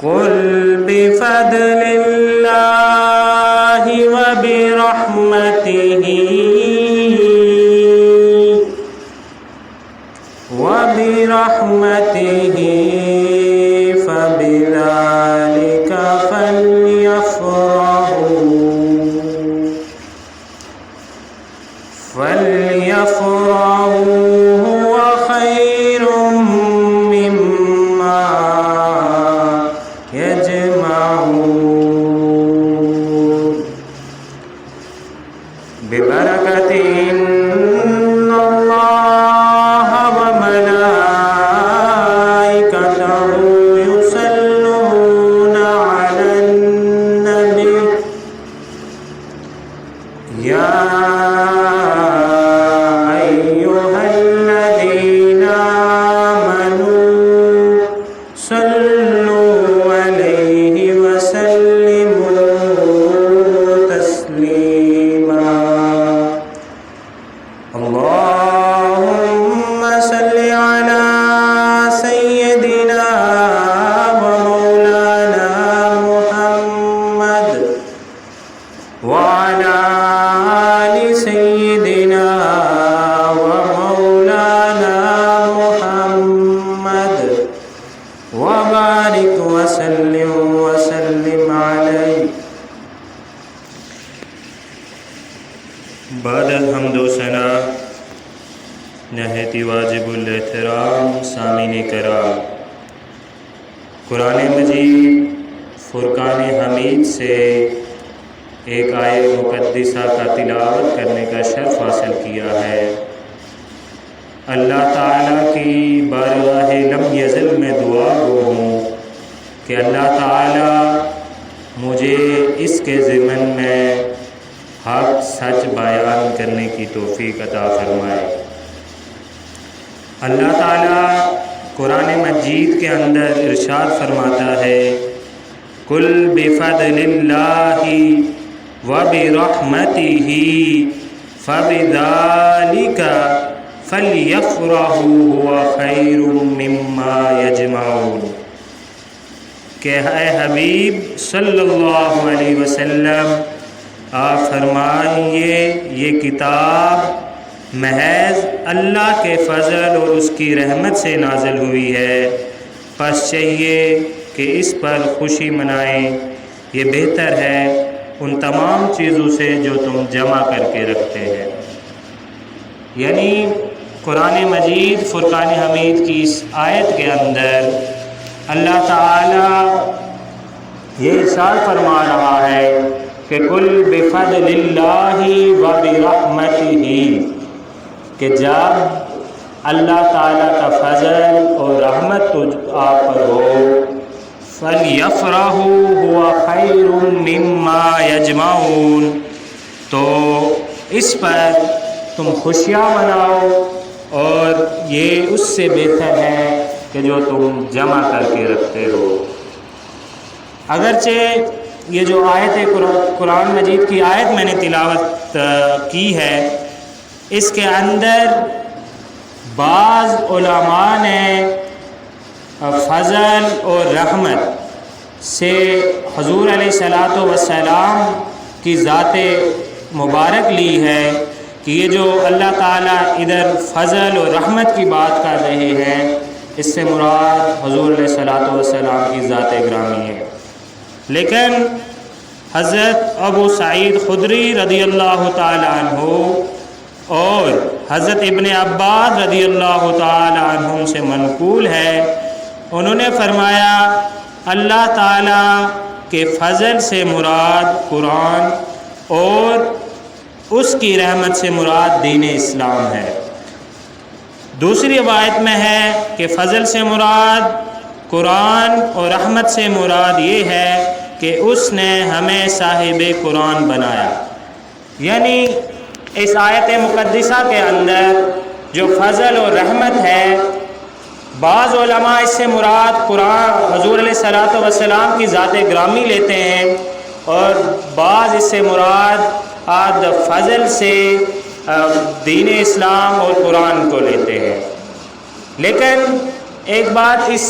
قل بفضل اللہ وبرحمتہ فبذلک فلیفرحوا هو خیر مما یجمعون ببرکۃ ان اللہ وملائکتہ یصلون علی النبی یا اللهم صل على سيدنا ومولانا محمد وعلى آل سيدنا ومولانا محمد وبارك وسلم عليه. بعد الحمد و ثنا نہایت واجب الاحترام سامعین کرام، قرآن مجید فرقان حمید سے ایک آیت مقدسہ کا تلاوت کرنے کا شرف حاصل کیا ہے۔ اللہ تعالیٰ کی بارگاہ لم یزل میں دعا گو ہوں کہ اللہ تعالیٰ مجھے اس کے ضمن میں حق سچ بیان کرنے کی توفیق عطا فرمائے۔ اللہ تعالیٰ قرآن مجید کے اندر ارشاد فرماتا ہے قل بفضل اللہ وبرحمتہ فبذلک فلیفرحوا هو خیر مما یجمعون، کہ اے حبیب صلی اللہ علیہ وسلم آپ فرمائیے یہ کتاب محض اللہ کے فضل اور اس کی رحمت سے نازل ہوئی ہے، پس چاہیے کہ اس پر خوشی منائیں، یہ بہتر ہے ان تمام چیزوں سے جو تم جمع کر کے رکھتے ہیں۔ یعنی قرآن مجید فرقان حمید کی اس آیت کے اندر اللہ تعالیٰ یہ ارشاد فرما رہا ہے کہ قل بفضل اللہ وبرحمتہ، کہ جب اللہ تعالیٰ کا فضل اور رحمت آپ پر ہو فَلْيَفْرَحُوا هُوَ خَيْرٌ مِّمَّا يَجْمَعُونَ، تو اس پر تم خوشیاں مناؤ اور یہ اس سے بہتر ہے کہ جو تم جمع کر کے رکھتے ہو۔ اگرچہ یہ جو آیت قرآن مجید کی آیت میں نے تلاوت کی ہے، اس کے اندر بعض علماء نے فضل اور رحمت سے حضور علیہ السلام کی ذات مبارک لی ہے کہ یہ جو اللہ تعالیٰ ادھر فضل اور رحمت کی بات کر رہے ہیں، اس سے مراد حضور علیہ السلام کی ذات گرامی ہے۔ لیکن حضرت ابو سعید خدری رضی اللہ تعالی عنہ اور حضرت ابن عباس رضی اللہ تعالی عنہ سے منقول ہے، انہوں نے فرمایا اللہ تعالیٰ کے فضل سے مراد قرآن اور اس کی رحمت سے مراد دین اسلام ہے۔ دوسری روایت میں ہے کہ فضل سے مراد قرآن اور رحمت سے مراد یہ ہے کہ اس نے ہمیں صاحب قرآن بنایا۔ یعنی اس آیت مقدسہ کے اندر جو فضل اور رحمت ہے، بعض علماء اس سے مراد قرآن حضور علیہ السلام کی ذات گرامی لیتے ہیں، اور بعض اس سے مراد فضل سے دین اسلام اور قرآن کو لیتے ہیں۔ لیکن ایک بات اس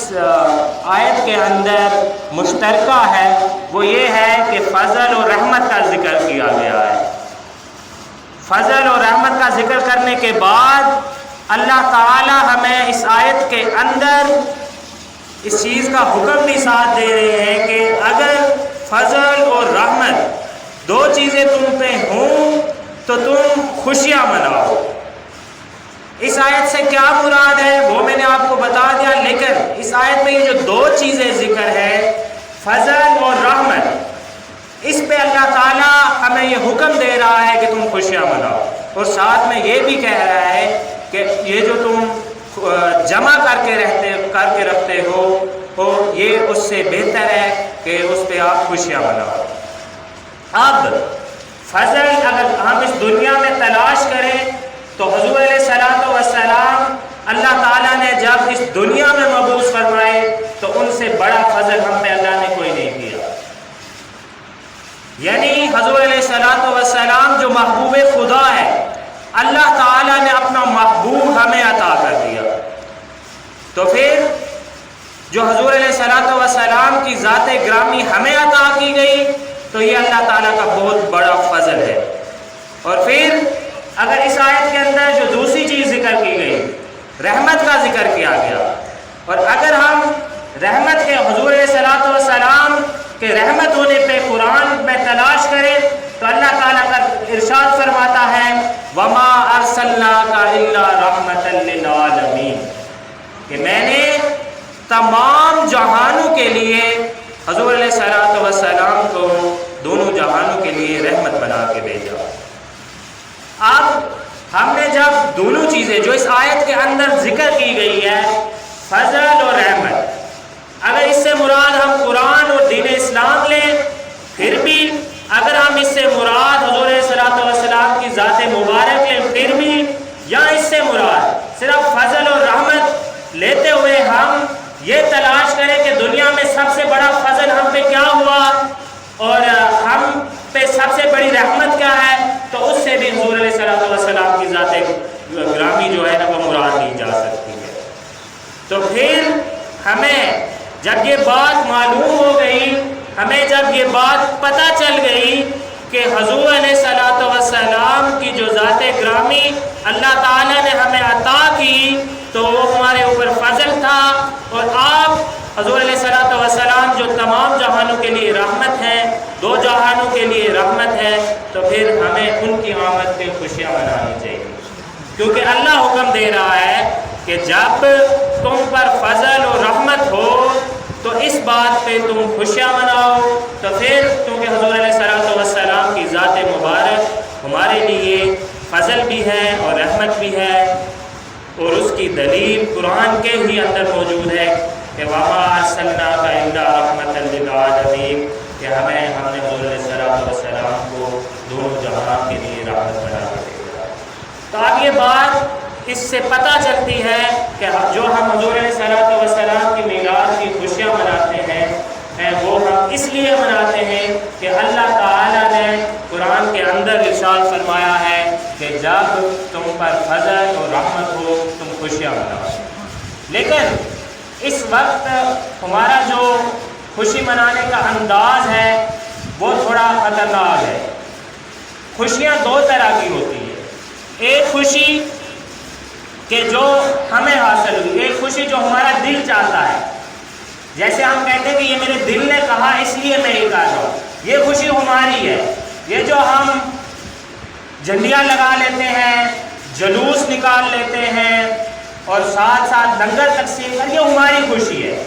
آیت کے اندر مشترکہ ہے، وہ یہ ہے کہ فضل اور رحمت کا ذکر کیا گیا ہے۔ فضل اور رحمت کا ذکر کرنے کے بعد اللہ تعالی ہمیں اس آیت کے اندر اس چیز کا حکم بھی ساتھ دے رہے ہیں کہ اگر فضل اور رحمت دو چیزیں تم پہ ہوں تو تم خوشیاں مناؤ۔ اس آیت سے کیا مراد ہے وہ میں نے آپ کو بتا دیا، لیکن اس آیت میں یہ جو دو چیزیں ذکر ہے، فضل اور رحمت، اس پہ اللہ تعالیٰ ہمیں یہ حکم دے رہا ہے کہ تم خوشیاں مناؤ، اور ساتھ میں یہ بھی کہہ رہا ہے کہ یہ جو تم جمع کر کے رکھتے ہو یہ اس سے بہتر ہے کہ اس پہ آپ خوشیاں مناؤ۔ اب فضل اگر ہم اس دنیا میں تلاش کریں تو حضور علیہ الصلوۃ والسلام اللہ تعالیٰ نے جب اس دنیا میں مبعوث فرمائے تو ان سے بڑا فضل ہم پہ اللہ نے کوئی نہیں کیا۔ یعنی حضور علیہ الصلوۃ والسلام جو محبوب خدا ہے، اللہ تعالیٰ نے اپنا محبوب ہمیں عطا کر دیا، تو پھر جو حضور علیہ الصلوۃ والسلام کی ذات گرامی ہمیں عطا کی گئی تو یہ اللہ تعالیٰ کا بہت بڑا فضل ہے۔ اور پھر اگر اس آیت کے اندر جو دوسری چیز ذکر کی گئی، رحمت کا ذکر کیا گیا، اور اگر ہم رحمت کے حضور علیہ الصلوۃ والسلام کے رحمت ہونے پہ قرآن میں تلاش کریں تو اللہ تعالیٰ کا ارشاد فرماتا ہے وَمَا أَرْسَلْنَاكَ إِلَّا رَحْمَةً لِّلْعَالَمِينَ، کہ میں نے تمام جہانوں کے لیے حضور علیہ الصلوۃ والسلام کو دونوں جہانوں کے لیے رحمت بنا کے بھیجا۔ اب ہم نے جب دونوں چیزیں جو اس آیت کے اندر ذکر کی گئی ہے، فضل اور رحمت، اگر اس سے مراد ہم قرآن اور دین اسلام لیں، پھر بھی اگر ہم اس سے مراد حضور علیہ الصلوۃ والسلام کی ذات مبارک لیں، پھر بھی، یا اس سے مراد صرف فضل اور رحمت لیتے ہوئے ہم یہ تلاش کریں کہ دنیا میں سب سے بڑا فضل ہم پہ کیا ہوا اور ہم پہ سب سے بڑی رحمت کیا ہے، تو اس سے بھی حضور علیہ الصلوۃ والسلام کی ذات گرامی جو ہے نا وہ مراد لی جا سکتی ہے۔ تو پھر ہمیں جب یہ بات معلوم ہو گئی، ہمیں جب یہ بات پتہ چل گئی کہ حضور علیہ الصلوۃ والسلام کی جو ذات گرامی اللہ تعالیٰ نے ہمیں عطا کی تو وہ ہمارے اوپر فضل تھا، اور آپ حضور علیہ الصلوۃ والسلام جو تمام جہانوں کے لیے رحمت ہیں، دو جہانوں کے لیے رحمت ہے، تو پھر ہمیں ان کی آمد پہ خوشیاں منانی چاہیے، کیونکہ اللہ حکم دے رہا ہے کہ جب تم پر فضل اور رحمت ہو تو اس بات پہ تم خوشیاں مناؤ۔ تو پھر کیونکہ حضور علیہ الصلوۃ والسلام کی ذات مبارک ہمارے لیے فضل بھی ہے اور رحمت بھی ہے، اور اس کی دلیل قرآن کے ہی اندر موجود ہے کہ وَمَا أَرْسَلْنَاكَ إِلَّا رَحْمَةً لِّلْعَالَمِينَ، کہ ہم نے حضور علیہ الصلوۃ والسلام کو دونوں جہان کے لیے رحمت بنا کے بھیجا۔ تو اب یہ بات اس سے پتہ چلتی ہے کہ جو ہم حضور علیہ الصلوۃ والسلام کی میلاد کی خوشیاں مناتے ہیں وہ ہم اس لیے مناتے ہیں کہ اللہ تعالیٰ نے قرآن کے اندر ارشاد فرمایا ہے کہ جب تم پر فضل اور رحمت ہو تم خوشیاں مناؤ۔ لیکن اس وقت ہمارا جو خوشی منانے کا انداز ہے وہ تھوڑا خطرناک ہے۔ خوشیاں دو طرح کی ہوتی ہیں، ایک خوشی کہ جو ہمیں حاصل ہوئی، ایک خوشی جو ہمارا دل چاہتا ہے، جیسے ہم کہتے ہیں کہ یہ میرے دل نے کہا اس لیے میں یہ کر رہا ہوں، یہ خوشی ہماری ہے۔ یہ جو ہم جھنڈیاں لگا لیتے ہیں، جلوس نکال لیتے ہیں اور ساتھ ساتھ لنگر تقسیم کر، یہ ہماری خوشی ہے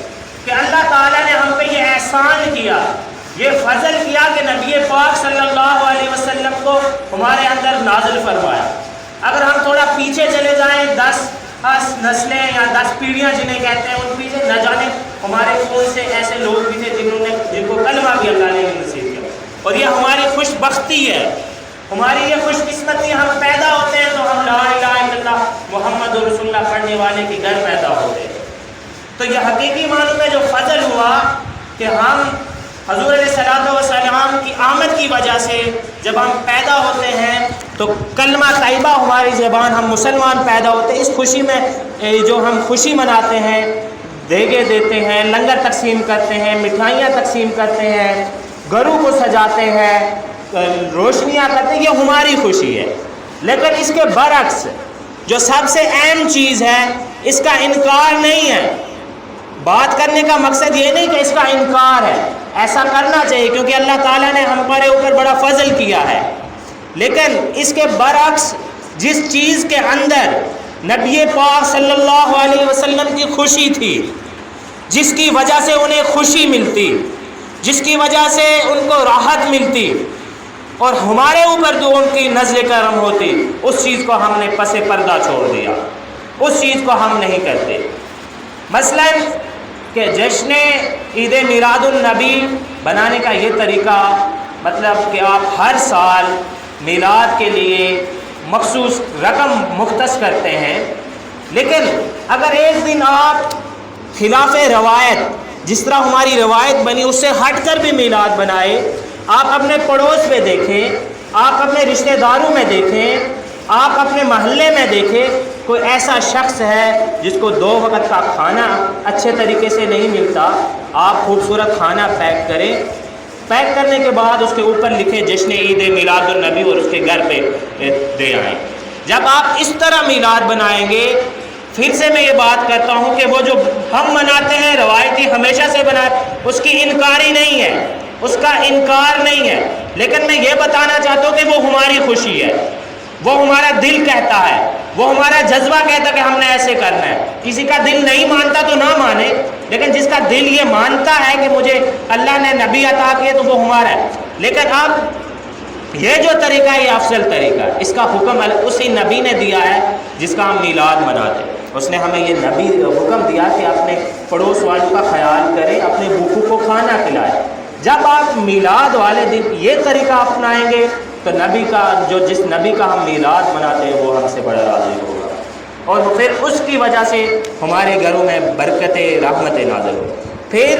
کہ اللہ تعالیٰ نے ہم پہ یہ احسان کیا، یہ فضل کیا کہ نبی پاک صلی اللہ علیہ وسلم کو ہمارے اندر نازل فرمایا۔ اگر ہم تھوڑا پیچھے چلے جائیں، 10 نسلیں یا 10 پیڑھیاں جنہیں کہتے ہیں، ان پیچھے نہ جانے ہمارے کون سے ایسے لوگ بھی تھے جن کو کلمہ بھی اللہ نے نصیب کیا، اور یہ ہماری خوش بختی ہے، ہماری یہ خوش قسمتی، ہم پیدا ہوتے ہیں تو ہم لا الہ الا اللہ محمد رسول اللہ پڑھنے والے کے گھر پیدا ہوتے ہیں۔ تو یہ حقیقی معنی میں جو فضل ہوا کہ ہم حضور علیہ الصلوۃ والسلام کی آمد کی وجہ سے جب ہم پیدا ہوتے ہیں تو کلمہ طیبہ ہماری زبان، ہم مسلمان پیدا ہوتے ہیں، اس خوشی میں جو ہم خوشی مناتے ہیں دیگیں دیتے ہیں، لنگر تقسیم کرتے ہیں، مٹھائیاں تقسیم کرتے ہیں، گھروں کو سجاتے ہیں، روشنیاں کرتے ہیں، یہ ہماری خوشی ہے۔ لیکن اس کے برعکس جو سب سے اہم چیز ہے اس کا انکار نہیں ہے۔ بات کرنے کا مقصد یہ نہیں کہ اس کا انکار ہے، ایسا کرنا چاہیے کیونکہ اللہ تعالیٰ نے ہمارے اوپر بڑا فضل کیا ہے، لیکن اس کے برعکس جس چیز کے اندر نبی پاک صلی اللہ علیہ وسلم کی خوشی تھی، جس کی وجہ سے انہیں خوشی ملتی، جس کی وجہ سے ان کو راحت ملتی اور ہمارے اوپر جو ان کی نزل کرم ہوتی، اس چیز کو ہم نے پس پردہ چھوڑ دیا، اس چیز کو ہم نہیں کرتے۔ مثلا کہ جشن عید میلاد النبی بنانے کا یہ طریقہ، مطلب کہ آپ ہر سال میلاد کے لیے مخصوص رقم مختص کرتے ہیں، لیکن اگر ایک دن آپ خلاف روایت، جس طرح ہماری روایت بنی اس سے ہٹ کر بھی میلاد بنائے، آپ اپنے پڑوس میں دیکھیں، آپ اپنے رشتہ داروں میں دیکھیں، آپ اپنے محلے میں دیکھیں، کوئی ایسا شخص ہے جس کو 2 وقت کا کھانا اچھے طریقے سے نہیں ملتا، آپ خوبصورت کھانا پیک کریں، پیک کرنے کے بعد اس کے اوپر لکھیں جشن عید میلاد النبی اور اس کے گھر پہ دے آئیں۔ جب آپ اس طرح میلاد بنائیں گے، پھر سے میں یہ بات کرتا ہوں کہ وہ جو ہم مناتے ہیں روایتی ہمیشہ سے اس کی انکاری نہیں ہے، اس کا انکار نہیں ہے، لیکن میں یہ بتانا چاہتا ہوں کہ وہ ہماری خوشی ہے، وہ ہمارا دل کہتا ہے، وہ ہمارا جذبہ کہتا ہے کہ ہم نے ایسے کرنا ہے۔ کسی کا دل نہیں مانتا تو نہ مانے، لیکن جس کا دل یہ مانتا ہے کہ مجھے اللہ نے نبی عطا کیے تو وہ ہمارا ہے۔ لیکن اب یہ جو طریقہ ہے یہ افضل طریقہ ہے، اس کا حکم اسی نبی نے دیا ہے جس کا ہم میلاد مناتے ہیں۔ اس نے ہمیں یہ نبی حکم دیا کہ اپنے پڑوس والوں کا خیال کریں، اپنے بھوکوں کو کھانا کھلائیں۔ جب آپ میلاد والے دن یہ طریقہ اپنائیں گے تو نبی کا جس نبی کا ہم میلاد مناتے ہیں وہ ہم سے بڑا راضی ہوگا، اور پھر اس کی وجہ سے ہمارے گھروں میں برکتیں رحمتیں نازل ہو۔ پھر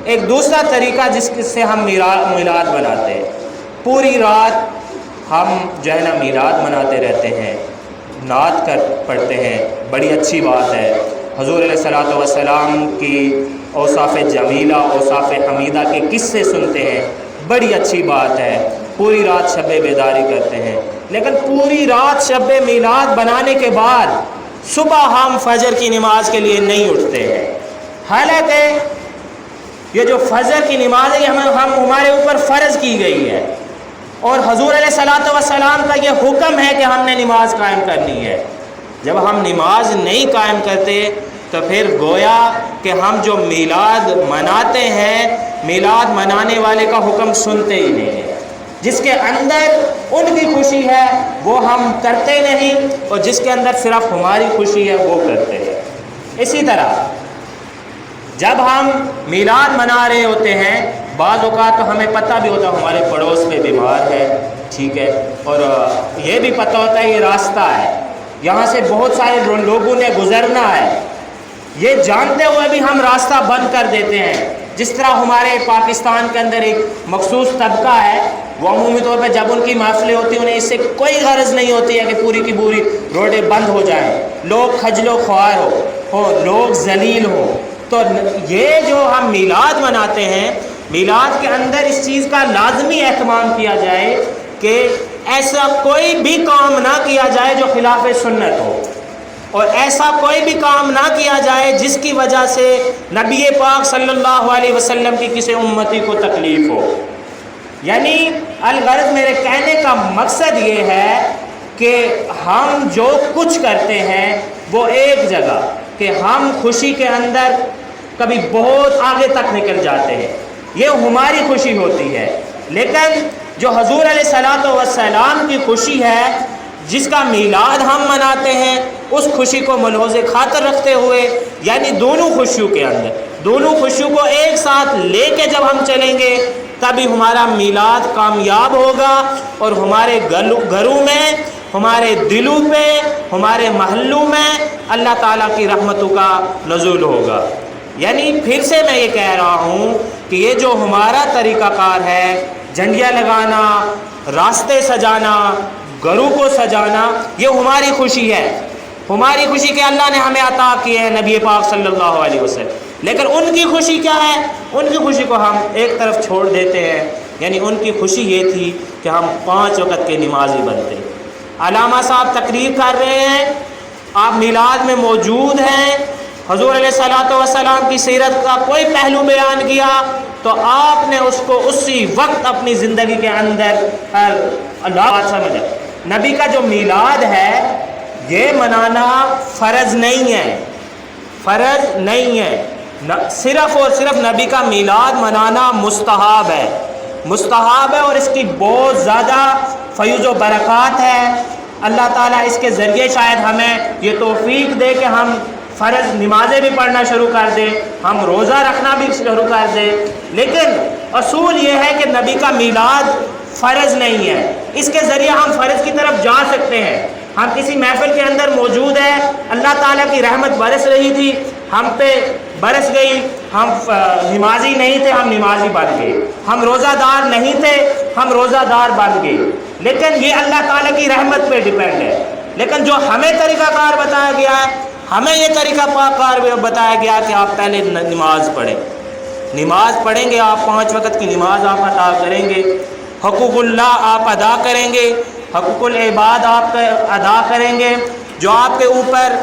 ایک دوسرا طریقہ جس سے ہم میلاد مناتے ہیں، پوری رات ہم جو ہے نا میلاد مناتے رہتے ہیں، نعت پڑھتے ہیں، بڑی اچھی بات ہے۔ حضور علیہ الصلوۃ والسلام کی اوصاف جمیلہ، اوصاف حمیدہ کے قصے سنتے ہیں، بڑی اچھی بات ہے۔ پوری رات شب بیداری کرتے ہیں، لیکن پوری رات شب میلاد بنانے کے بعد صبح ہم فجر کی نماز کے لیے نہیں اٹھتے ہیں، حالانکہ یہ جو فجر کی نماز ہے ہمارے اوپر فرض کی گئی ہے، اور حضور علیہ الصلوۃ والسلام کا یہ حکم ہے کہ ہم نے نماز قائم کرنی ہے۔ جب ہم نماز نہیں قائم کرتے تو پھر گویا کہ ہم جو میلاد مناتے ہیں، میلاد منانے والے کا حکم سنتے ہی نہیں ہیں۔ جس کے اندر ان کی خوشی ہے وہ ہم کرتے نہیں، اور جس کے اندر صرف ہماری خوشی ہے وہ کرتے ہیں۔ اسی طرح جب ہم میلاد منا رہے ہوتے ہیں، بعض اوقات تو ہمیں پتہ بھی ہوتا ہے ہمارے پڑوس میں بیمار ہے، ٹھیک ہے، اور یہ بھی پتہ ہوتا ہے یہ راستہ ہے، یہاں سے بہت سارے لوگوں نے گزرنا ہے، یہ جانتے ہوئے بھی ہم راستہ بند کر دیتے ہیں۔ جس طرح ہمارے پاکستان کے اندر ایک مخصوص طبقہ ہے، وہ عمومی طور پہ جب ان کی محفلیں ہوتی ہیں انہیں اس سے کوئی غرض نہیں ہوتی ہے کہ پوری کی پوری روڈیں بند ہو جائیں، لوگ خجل و خوار ہو، لوگ ذلیل ہوں۔ تو یہ جو ہم میلاد مناتے ہیں، میلاد کے اندر اس چیز کا لازمی اہتمام کیا جائے کہ ایسا کوئی بھی کام نہ کیا جائے جو خلاف سنت ہو، اور ایسا کوئی بھی کام نہ کیا جائے جس کی وجہ سے نبی پاک صلی اللہ علیہ وسلم کی کسی امتی کو تکلیف ہو۔ یعنی الغرض میرے کہنے کا مقصد یہ ہے کہ ہم جو کچھ کرتے ہیں وہ ایک جگہ کہ ہم خوشی کے اندر کبھی بہت آگے تک نکل جاتے ہیں، یہ ہماری خوشی ہوتی ہے، لیکن جو حضور علیہ الصلوۃ والسلام کی خوشی ہے جس کا میلاد ہم مناتے ہیں، اس خوشی کو ملحوظ خاطر رکھتے ہوئے، یعنی دونوں خوشیوں کے اندر دونوں خوشیوں کو ایک ساتھ لے کے جب ہم چلیں گے تبھی ہمارا میلاد کامیاب ہوگا، اور ہمارے گھروں میں، ہمارے دلوں پہ، ہمارے محلوں میں اللہ تعالیٰ کی رحمتوں کا نزول ہوگا۔ یعنی پھر سے میں یہ کہہ رہا ہوں کہ یہ جو ہمارا طریقہ کار ہے، جھنڈیاں لگانا، راستے سجانا، گھروں کو سجانا، یہ ہماری خوشی ہے، ہماری خوشی کہ اللہ نے ہمیں عطا کی ہے نبی پاک صلی اللہ علیہ وسلم۔ لیکن ان کی خوشی کیا ہے؟ ان کی خوشی کو ہم ایک طرف چھوڑ دیتے ہیں. یعنی ان کی خوشی یہ تھی کہ ہم 5 وقت کے نمازی بنتے. علامہ صاحب تقریر کر رہے ہیں، آپ میلاد میں موجود ہیں، حضور علیہ الصلوۃ والسلام کی سیرت کا کوئی پہلو بیان کیا تو آپ نے اس کو اسی وقت اپنی زندگی کے اندر اللہ سمجھا. نبی کا جو میلاد ہے یہ منانا فرض نہیں ہے، فرض نہیں ہے، صرف اور صرف نبی کا میلاد منانا مستحب ہے، مستحب ہے، اور اس کی بہت زیادہ فیض و برکات ہے. اللہ تعالیٰ اس کے ذریعے شاید ہمیں یہ توفیق دے کہ ہم فرض نمازیں بھی پڑھنا شروع کر دیں، ہم روزہ رکھنا بھی شروع کر دیں. لیکن اصول یہ ہے کہ نبی کا میلاد فرض نہیں ہے. اس کے ذریعے ہم فرض کی طرف جا سکتے ہیں. ہم کسی محفل کے اندر موجود ہیں، اللہ تعالیٰ کی رحمت برس رہی تھی، ہم پہ برس گئی، ہم نمازی نہیں تھے، ہم نمازی بن گئے، ہم روزہ دار نہیں تھے، ہم روزہ دار بن گئے. لیکن یہ اللہ تعالیٰ کی رحمت پہ ڈیپینڈ ہے. لیکن جو ہمیں طریقہ کار بتایا گیا ہے، ہمیں یہ طریقہ کار بتایا گیا کہ آپ پہلے نماز پڑھیں، نماز پڑھیں گے، آپ 5 وقت کی نماز آپ ادا کریں گے، حقوق اللہ آپ ادا کریں گے، حقوق العباد آپ ادا کریں گے، جو آپ کے اوپر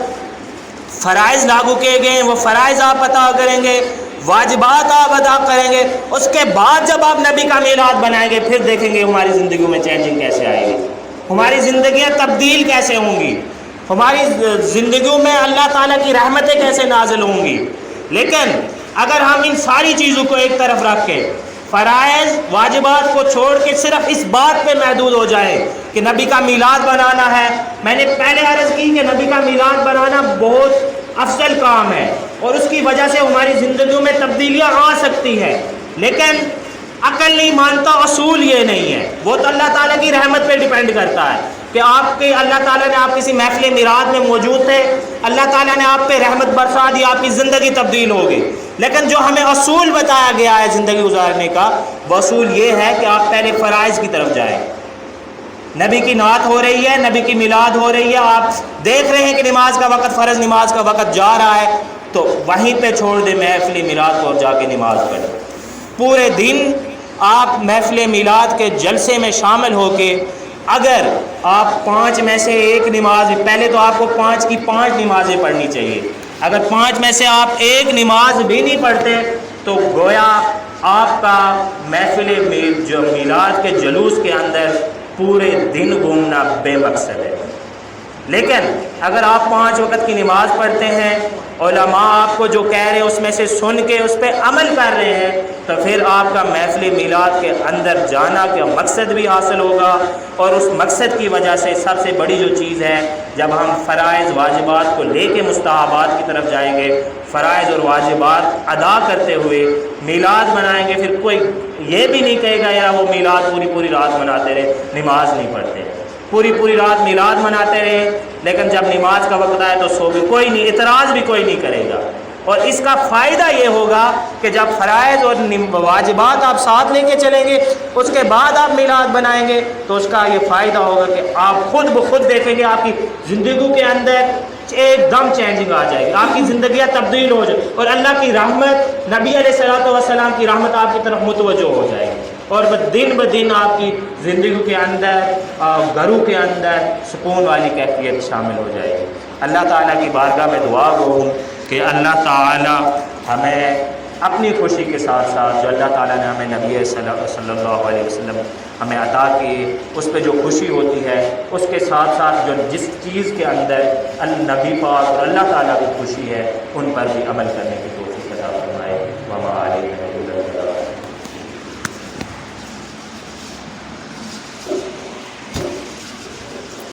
فرائض لاگو کیے گئے ہیں وہ فرائض آپ ادا کریں گے، واجبات آپ ادا کریں گے. اس کے بعد جب آپ نبی کا میلاد بنائیں گے پھر دیکھیں گے ہماری زندگیوں میں چینجنگ کیسے آئے گی، ہماری زندگیاں تبدیل کیسے ہوں گی، ہماری زندگیوں میں اللہ تعالیٰ کی رحمتیں کیسے نازل ہوں گی. لیکن اگر ہم ان ساری چیزوں کو ایک طرف رکھ کے فرائض واجبات کو چھوڑ کے صرف اس بات پہ محدود ہو جائیں کہ نبی کا میلاد بنانا ہے. میں نے پہلے عرض کی کہ نبی کا میلاد بنانا بہت افضل کام ہے اور اس کی وجہ سے ہماری زندگیوں میں تبدیلیاں آ سکتی ہیں. لیکن عقل نہیں مانتا، اصول یہ نہیں ہے. وہ تو اللہ تعالیٰ کی رحمت پہ ڈیپینڈ کرتا ہے کہ آپ کے اللہ تعالیٰ نے آپ کسی محفل میلاد میں موجود تھے، اللہ تعالیٰ نے آپ پہ رحمت برسا دی، آپ کی زندگی تبدیل ہو گئی. لیکن جو ہمیں اصول بتایا گیا ہے زندگی گزارنے کا، وہ اصول یہ ہے کہ آپ پہلے فرائض کی طرف جائیں. نبی کی نعت ہو رہی ہے، نبی کی میلاد ہو رہی ہے، آپ دیکھ رہے ہیں کہ نماز کا وقت، فرض نماز کا وقت جا رہا ہے، تو وہیں پہ چھوڑ دیں محفل میلاد کو اور جا کے نماز پڑھیں. پورے دن آپ محفل میلاد کے جلسے میں شامل ہو کے اگر آپ 5 میں سے ایک نماز، پہلے تو آپ کو 5 کی 5 نمازیں پڑھنی چاہیے، اگر 5 میں سے آپ ایک نماز بھی نہیں پڑھتے تو گویا آپ کا محفل جو میلاد کے جلوس کے اندر پورے دن گھومنا بے مقصد ہے. لیکن اگر آپ 5 وقت کی نماز پڑھتے ہیں، علماء آپ کو جو کہہ رہے ہیں اس میں سے سن کے اس پہ عمل کر رہے ہیں، تو پھر آپ کا محفل میلاد کے اندر جانا کا مقصد بھی حاصل ہوگا. اور اس مقصد کی وجہ سے سب سے بڑی جو چیز ہے، جب ہم فرائض واجبات کو لے کے مستحبات کی طرف جائیں گے، فرائض اور واجبات ادا کرتے ہوئے میلاد منائیں گے، پھر کوئی یہ بھی نہیں کہے گا یار وہ میلاد پوری رات مناتے رہے، نماز نہیں پڑھتے، پوری رات میلاد مناتے رہے لیکن جب نماز کا وقت آئے تو سو گئے. کوئی نہیں، اعتراض بھی کوئی نہیں کرے گا. اور اس کا فائدہ یہ ہوگا کہ جب فرائض اور واجبات آپ ساتھ لے کے چلیں گے، اس کے بعد آپ میلاد بنائیں گے، تو اس کا یہ فائدہ ہوگا کہ آپ خود بخود دیکھیں گے آپ کی زندگی کے اندر ایک دم چینجنگ آ جائے گی، آپ کی زندگیاں تبدیل ہو جائے اور اللہ کی رحمت، نبی علیہ الصلوۃ والسلام کی رحمت آپ کی طرف متوجہ ہو جائے گی. اور دن بدن آپ کی زندگی کے اندر، گھروں کے اندر سکون والی کیفیت شامل ہو جائے گی. اللہ تعالیٰ کی بارگاہ میں دعا ہوں کہ اللہ تعالیٰ ہمیں اپنی خوشی کے ساتھ ساتھ جو اللہ تعالیٰ نے ہمیں نبی صلی اللہ علیہ وسلم ہمیں عطا کی، اس پہ جو خوشی ہوتی ہے، اس کے ساتھ ساتھ جو جس چیز کے اندر النبی پاک اور اللہ تعالیٰ کی خوشی ہے، ان پر بھی عمل کرنے کی توفیق عطا فرمائے. وما علیہ